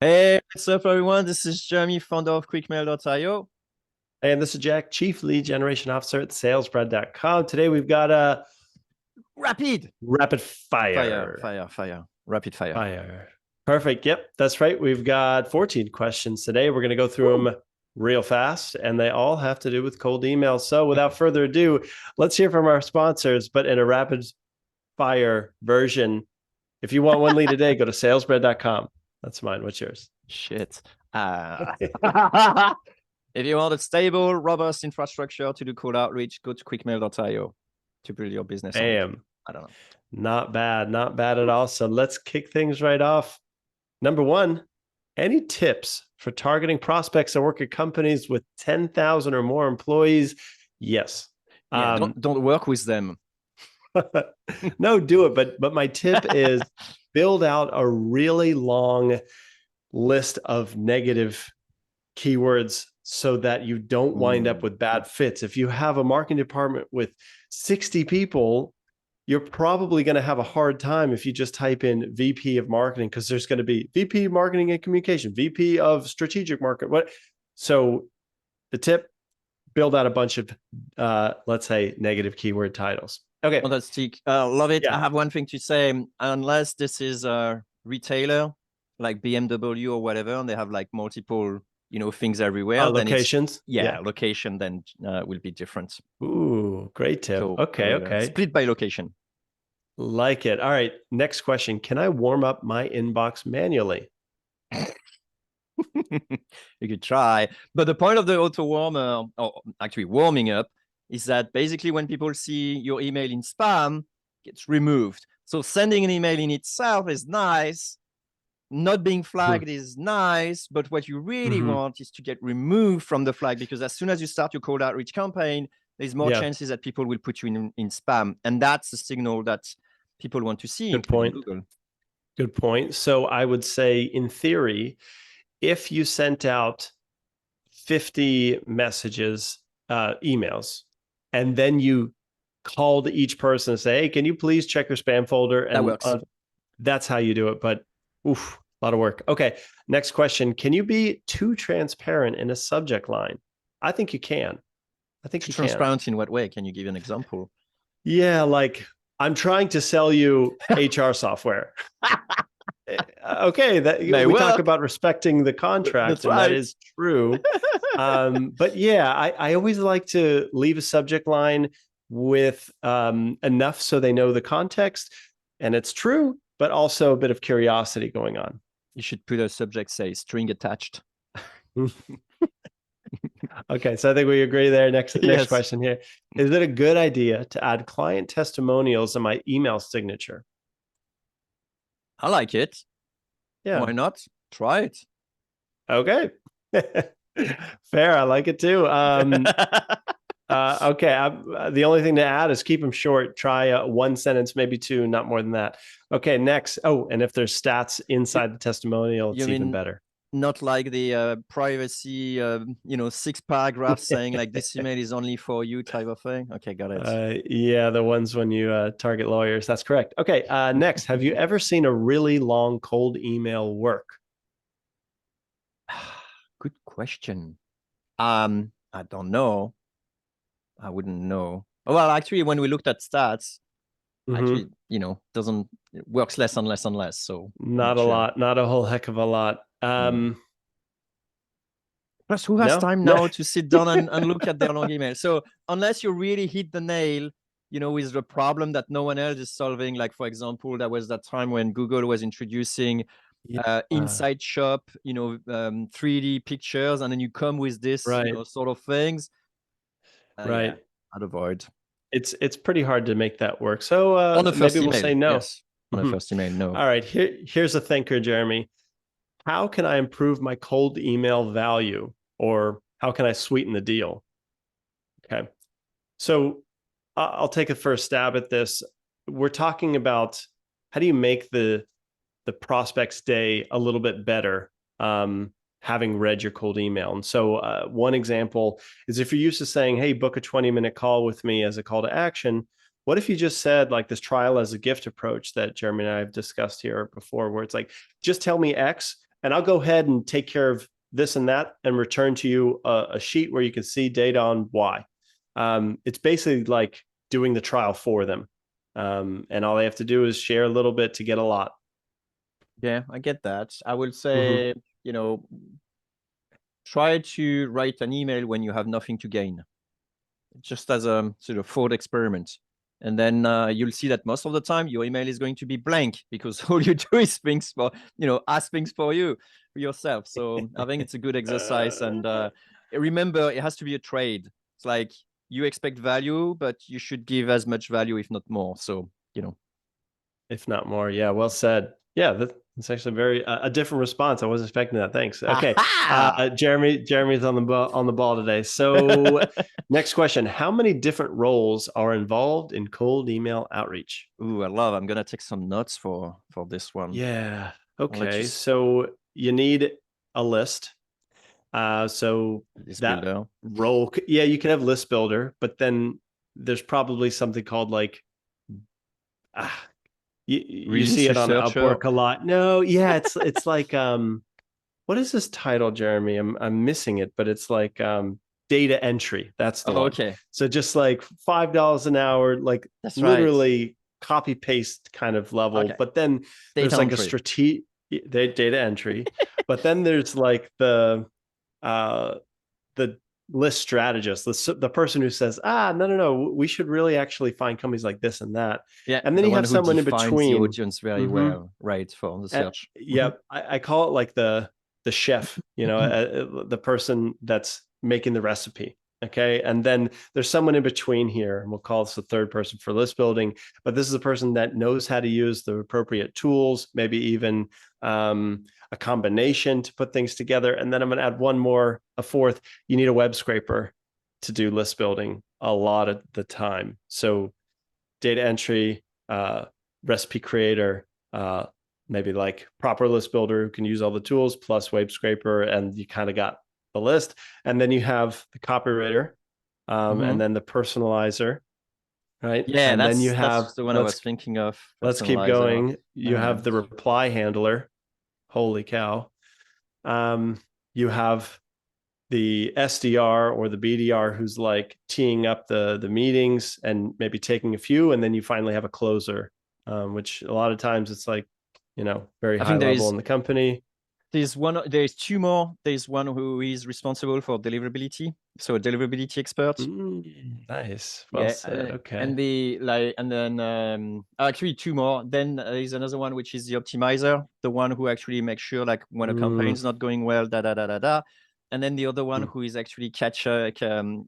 Hey, what's up, everyone? This is Jeremy, founder of QuickMail.io. And this is Jack, Chief Lead Generation Officer at SalesBread.com. Today we've got a Rapid rapid fire, fire. fire, fire, rapid fire. Fire. Perfect. Yep, that's right. We've got 14 questions today. We're going to go through them real fast, and they all have to do with cold emails. So without further ado, let's hear from our sponsors, but in a rapid fire version. If you want one lead a day, go to salesbread.com. That's mine. What's yours? Shit. If you want a stable, robust infrastructure to do cold outreach, go to QuickMail.io to build your business. Bam. I don't know. Not bad. Not bad at all. So let's kick things right off. Number one, any tips for targeting prospects that work at companies with 10,000 or more employees? Yes. Yeah, don't work with them. No, do it. But my tip is build out a really long list of negative keywords so that you don't wind up with bad fits. If you have a marketing department with 60 people, you're probably going to have a hard time if you just type in VP of marketing, because there's going to be VP marketing and communication, VP of strategic market. So the tip, build out a bunch of, let's say, negative keyword titles. Okay. Fantastic. Love it. Yeah. I have one thing to say. Unless this is a retailer like BMW or whatever, and they have like multiple, things everywhere. Locations. Location then will be different. Ooh, great tip. So, okay. Split by location. Like it. All right. Next question. Can I warm up my inbox manually? You could try. But the point of the auto warmer, or actually warming up, is that basically when people see your email in spam, it gets removed. So sending an email in itself is nice. Not being flagged is nice, but what you really want is to get removed from the flag, because as soon as you start your cold outreach campaign, there's more chances that people will put you in spam. And that's a signal that people want to see. Good point. Google. Good point. So I would say, in theory, if you sent out 50 messages, emails, and then you called each person and say, hey, can you please check your spam folder? And that works. That's how you do it. But oof, a lot of work. Okay. Next question. Can you be too transparent in a subject line? I think you can. Transparent in what way? Can you give an example? Yeah, like, I'm trying to sell you HR software. Okay, we talk about respecting the contract, and that is true. But yeah, I always like to leave a subject line with enough so they know the context, and it's true, but also a bit of curiosity going on. You should put a subject, say, string attached. Okay, so I think we agree there. Next question here. Is it a good idea to add client testimonials in my email signature? I like it. Yeah. Why not? Try it. Okay. Fair. I like it too. Okay. The only thing to add is keep them short. Try one sentence, maybe two, not more than that. Okay. Next. Oh, and if there's stats inside the testimonial, it's even better. Not like the privacy, 6 paragraphs saying like this email is only for you type of thing. Okay, got it. Yeah, the ones when you target lawyers. That's correct. Okay, next. Have you ever seen a really long cold email work? Good question. I don't know. I wouldn't know. Well, actually, when we looked at stats, actually, it works less and less and less. So not a lot, not a whole heck of a lot. Plus, who has time now to sit down and look at their long email? So unless you really hit the nail, with the problem that no one else is solving, like, for example, there was that time when Google was introducing Inside Shop, 3D pictures, and then you come with this sort of things. Right. Yeah, I'd avoid. It's pretty hard to make that work. So maybe we'll say no. Yes. On the first email, no. All right. Here's a thinker, Jeremy. How can I improve my cold email value, or how can I sweeten the deal? Okay. So I'll take a first stab at this. We're talking about how do you make the prospect's day a little bit better, having read your cold email. And so one example is, if you're used to saying, hey, book a 20-minute call with me as a call to action, what if you just said, like, this trial as a gift approach that Jeremy and I have discussed here before, where it's like, just tell me X, and I'll go ahead and take care of this and that and return to you a sheet where you can see data on why. It's basically like doing the trial for them. And all they have to do is share a little bit to get a lot. Yeah, I get that. I will Mm-hmm. say, try to write an email when you have nothing to gain, just as a sort of thought experiment. And then you'll see that most of the time your email is going to be blank because all you do is ask things for yourself. So I think it's a good exercise. And remember, it has to be a trade. It's like you expect value, but you should give as much value, if not more. So, If not more. Yeah, well said. Yeah, that's actually very a different response. I wasn't expecting that. Thanks. Okay, Jeremy's on the ball today. So, next question: how many different roles are involved in cold email outreach? Ooh, I'm gonna take some notes for this one. Yeah. I'll let you Okay. So you need a list. So this that builder. role, yeah, you can have list builder, but then there's probably something called like, you Release see it on researcher. Upwork a lot. No, yeah, it's like what is this title, Jeremy? I'm missing it, but it's like data entry. That's the one. Okay, So just like $5 an hour, like that's right. literally copy paste kind of level. Okay, But then data there's like a entry. data entry, but then there's like uh the list strategist, the person who says, no, we should really actually find companies like this and that. Yeah, And then the you one have who someone in defines the between. audience very Mm-hmm. well, right, for the And, search. yep, I call it like the chef, the person that's making the recipe. Okay, and then there's someone in between here, and we'll call this the third person for list building. But this is a person that knows how to use the appropriate tools, maybe even a combination to put things together. And then I'm going to add a fourth. You need a web scraper to do list building a lot of the time. So data entry, recipe creator, maybe like proper list builder who can use all the tools plus web scraper, and you kind of got the list. And then you have the copywriter, and then the personalizer, right? Yeah, And then you that's have the one I was thinking of. let's keep Personalizer. going. You have the reply handler. Holy cow. You have the SDR or the BDR who's like teeing up the meetings and maybe taking a few, and then you finally have a closer, which a lot of times it's like, very I high think level in the company. there's two more. There's one who is responsible for deliverability, so a deliverability expert. Nice. Well Yeah, said. Okay. and then actually two more. Then there's another one which is the optimizer, the one who actually makes sure like when a campaign is not going well, da da da da da. And then the other one who is actually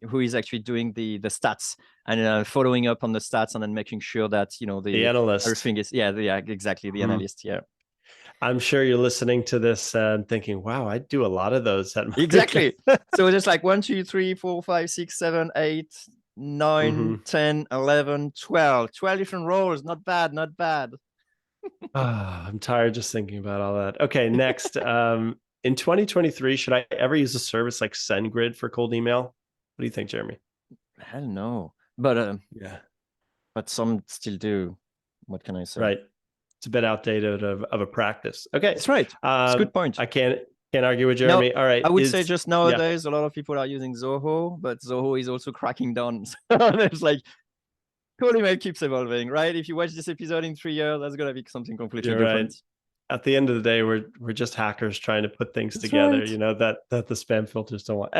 who is actually doing the stats and following up on the stats and then making sure that The analyst. everything is exactly the analyst. Yeah. I'm sure you're listening to this and thinking, wow, I do a lot of those at my Exactly. So just like 1, 2, 3, 4, 5, 6, 7, 8, 9, 10, 11, 12. 12 different roles. Not bad, not bad. I'm tired just thinking about all that. Okay, next. In 2023, should I ever use a service like SendGrid for cold email? What do you think, Jeremy? I don't know. But Yeah. but some still do. What can I say? Right. It's a bit outdated of a practice. Okay. That's right. It's a good point. I can't argue with Jeremy. No, All right. I would say just nowadays a lot of people are using Zoho, but Zoho is also cracking down. So there's like cold email keeps evolving, right? If you watch this episode in 3 years, that's gonna be something completely different. Right. At the end of the day, we're just hackers trying to put things together, right. that the spam filters don't want.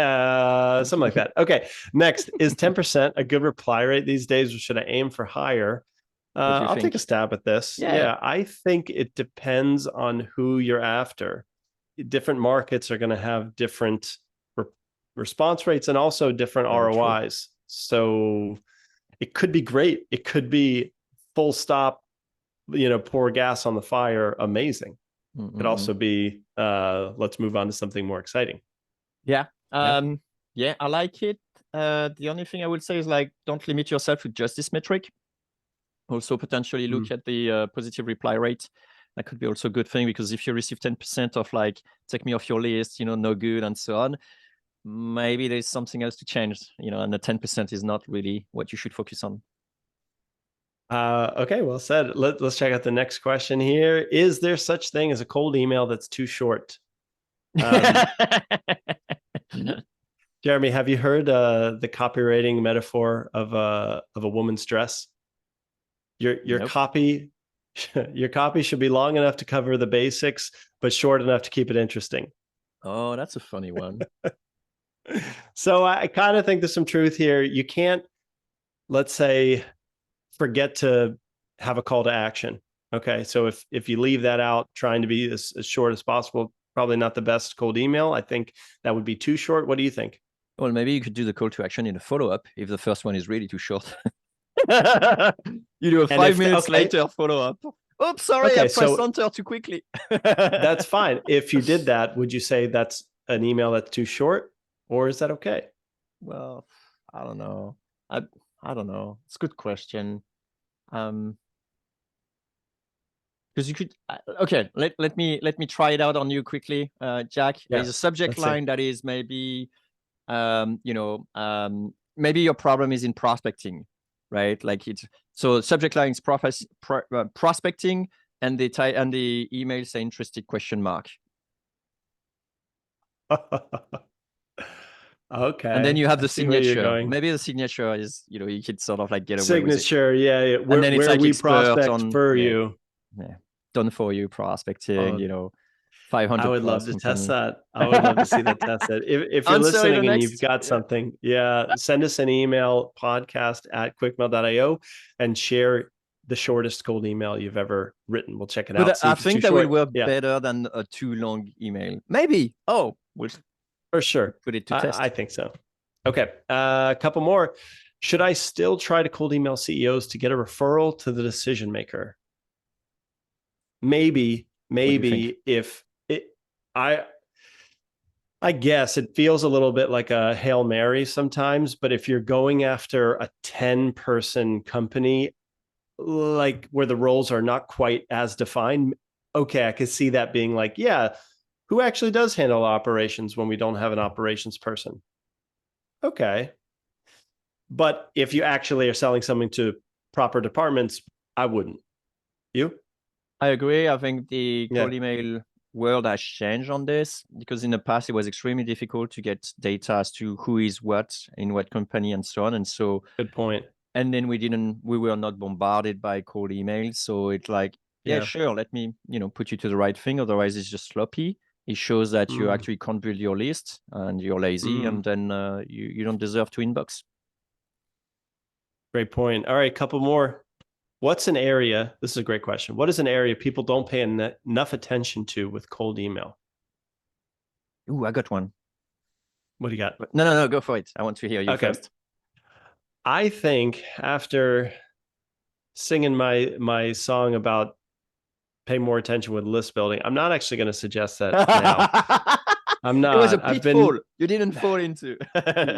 Something like that. Okay. Next, is 10% a good reply rate these days, or should I aim for higher? I'll take a stab at this. Yeah, I think it depends on who you're after. Different markets are going to have different response rates and also different ROIs. So it could be great. It could be full stop, pour gas on the fire. Amazing. It could also be, let's move on to something more exciting. Yeah. Yeah, I like it. The only thing I would say is like, don't limit yourself to just this metric. Also potentially look at the positive reply rate. That could be also a good thing, because if you receive 10% of like, take me off your list, no good, and so on, maybe there's something else to change, and the 10% is not really what you should focus on. Okay, well said. Let's check out the next question here. Is there such thing as a cold email that's too short? Jeremy, have you heard the copywriting metaphor of a woman's dress? Your Nope. copy your copy should be long enough to cover the basics, but short enough to keep it interesting. Oh, that's a funny one. So I kind of think there's some truth here. You can't, let's say, forget to have a call to action. Okay. So if you leave that out, trying to be as short as possible, probably not the best cold email. I think that would be too short. What do you think? Well, maybe you could do the call to action in a follow-up if the first one is really too short. You do a And 5 minutes okay, later follow-up. Oops, sorry, I okay, pressed so enter too quickly. that's fine. If you did that, would you say that's an email that's too short, or is that okay? Well, I don't know. I I don't know. It's a good question. Because you could okay, let me try it out on you quickly, Jack. Yeah, There's a subject let's see. line that is maybe maybe your problem is in prospecting, right? Like it's so subject line is prospecting, and the email say interested question mark, and then Okay, you have I the see where you're signature. going. Maybe the signature is you could sort of like get away with it, Signature, yeah. and then it's Where like we expert prospect on for you. yeah, done for you prospecting, Oh, I 500 would love plus to test company. that. I would love to see that tested. If you're Answer in the listening and you've next. got Yeah. something, yeah, send us an email, podcast@quickmail.io, and share the shortest cold email you've ever written. We'll check it out. But See I if it's too think that will short. work Yeah, better than a too long email. Maybe. Oh, we'll for sure. put it to I test. think so. Okay, a couple more. Should I still try to cold email CEOs to get a referral to the decision maker? Maybe, What do you think? if it, I guess it feels a little bit like a Hail Mary sometimes, but if you're going after a 10-person company, like where the roles are not quite as defined, okay, I could see that being like, yeah, who actually does handle operations when we don't have an operations person? Okay. But if you actually are selling something to proper departments, I wouldn't. You? I agree. I think the Yeah. cold email world has changed on this because in the past it was extremely difficult to get data as to who is what in what company and so on. And so, Good point. and then we were not bombarded by cold emails. So it's like, yeah, Yeah. sure, let me, put you to the right thing. Otherwise, it's just sloppy. It shows that you Mm, actually can't build your list and you're lazy, mm. and then you don't deserve to inbox. Great point. All right, couple more. What's an area? This is a great question. What is an area people don't pay enough attention to with cold email? Ooh, I got one. What do you got? No, go for it. I want to hear you Okay. first. I think after singing my song about pay more attention with list building, I'm not actually going to suggest that now. I'm It was a not. I've been, pitfall you didn't fall into.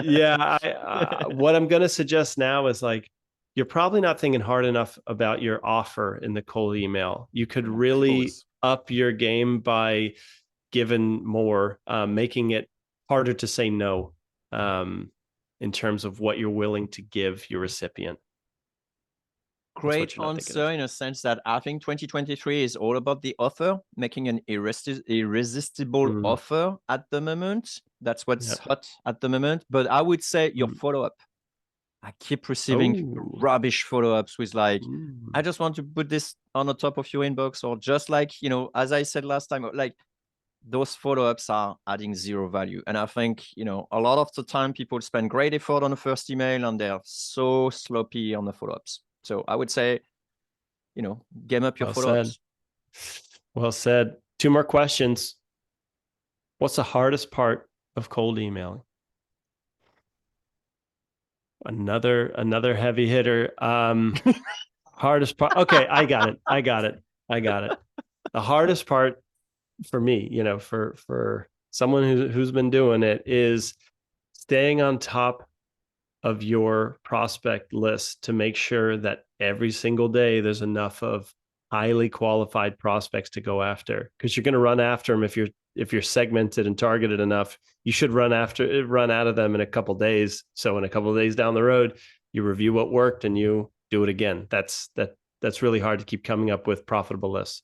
yeah. What I'm going to suggest now is like, you're probably not thinking hard enough about your offer in the cold email. You could Of really course. up your game by giving more, making it harder to say no, in terms of what you're willing to give your recipient. That's Great what you're not thinking answer of. in a sense that I think 2023 is all about the offer, making an irresistible Mm, offer at the moment. That's yeah. what's hot at the moment. But I would say your Mm. follow up. I keep receiving Oh. rubbish follow ups with like, I Mm. just want to put this on the top of your inbox, or just like, as I said last time, like those follow-ups are adding zero value. And I think, a lot of the time people spend great effort on the first email and they're so sloppy on the follow-ups. So I would say, game up your Well said. follow-ups. Well said. Two more questions. What's the hardest part of cold emailing? Another heavy hitter. Hardest part. Okay, I got it. The hardest part for me, for someone who's been doing it, is staying on top of your prospect list to make sure that every single day there's enough of highly qualified prospects to go after, because you're going to run after them. If you're segmented and targeted enough, you should run out of them in a couple of days. So in a couple of days down the road, you review what worked and you do it again. That's really hard to keep coming up with profitable lists.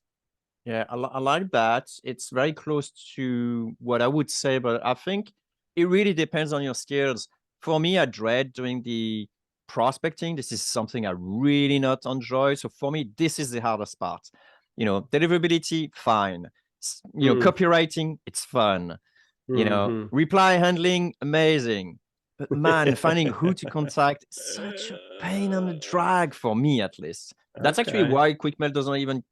Yeah, I like that. It's very close to what I would say, but I think it really depends on your skills. For me, I dread doing the prospecting. This is something I really not enjoy. So for me, this is the hardest part. Deliverability, fine. Copywriting, it's fun. Mhm. Reply handling, amazing. But man, finding who to contact, such a pain on the drag for me, at least. That's actually Okay. why QuickMail doesn't even,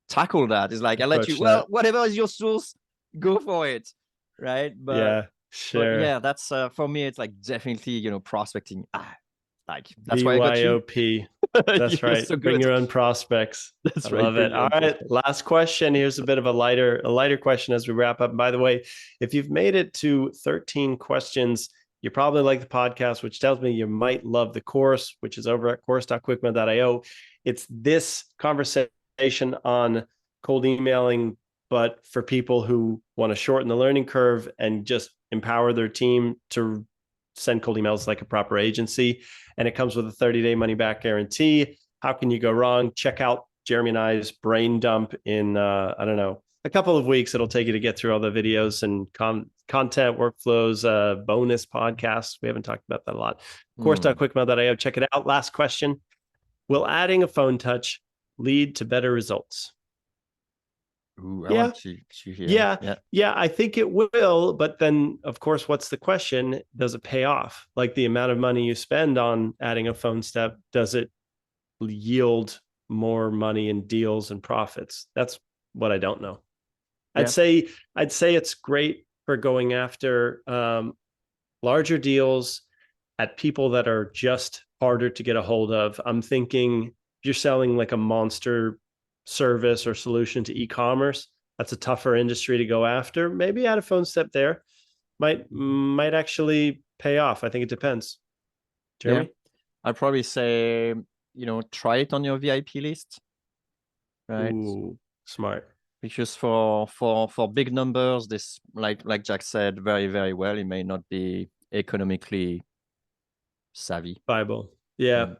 tackle that. It's like, I let you, Approach well, that. whatever is your source, go for it. Right. But, Yeah, but sure. yeah, that's for me, it's like definitely, prospecting. Like, that's why I got you. BYOP. That's You're right. so Bring good. your own prospects. I That's right. love Bring it. your All own right. prospect. Last question. Here's a bit of a lighter question as we wrap up. By the way, if you've made it to 13 questions, you probably like the podcast, which tells me you might love the course, which is over at course.quickmail.io. It's this conversation on cold emailing, but for people who want to shorten the learning curve and just empower their team to send cold emails like a proper agency. And it comes with a 30-day money back guarantee. How can you go wrong? Check out Jeremy and I's brain dump in, I don't know, a couple of weeks. It'll take you to get through all the videos and content workflows, bonus podcasts. We haven't talked about that a lot. Course.quickmail.io. Check it out. Last question. Will adding a phone touch lead to better results? Ooh, I Yeah. want to hear. Yeah. Yeah. Yeah. I think it will. But then, of course, what's the question? Does it pay off? Like the amount of money you spend on adding a phone step, does it yield more money in deals and profits? That's what I don't know. Yeah. I'd say it's great for going after larger deals at people that are just harder to get a hold of. I'm thinking if you're selling like a monster service or solution to e-commerce, that's a tougher industry to go after. Maybe add a phone step there. Might actually pay off. I think it depends. Yeah. Jeremy? I'd probably say, try it on your VIP list, right? Ooh, smart. Because for big numbers, this like Jack said very, very well, it may not be economically savvy. Bible. Yeah. Mm.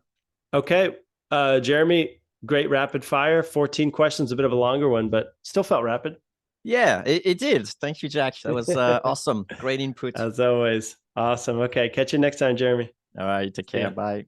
Okay. Jeremy, great rapid fire. 14 questions, a bit of a longer one, but still felt rapid. Yeah, it did. Thank you, Jack. That was awesome. Great input. As always. Awesome. Okay. Catch you next time, Jeremy. All right, take See care. ya. Bye.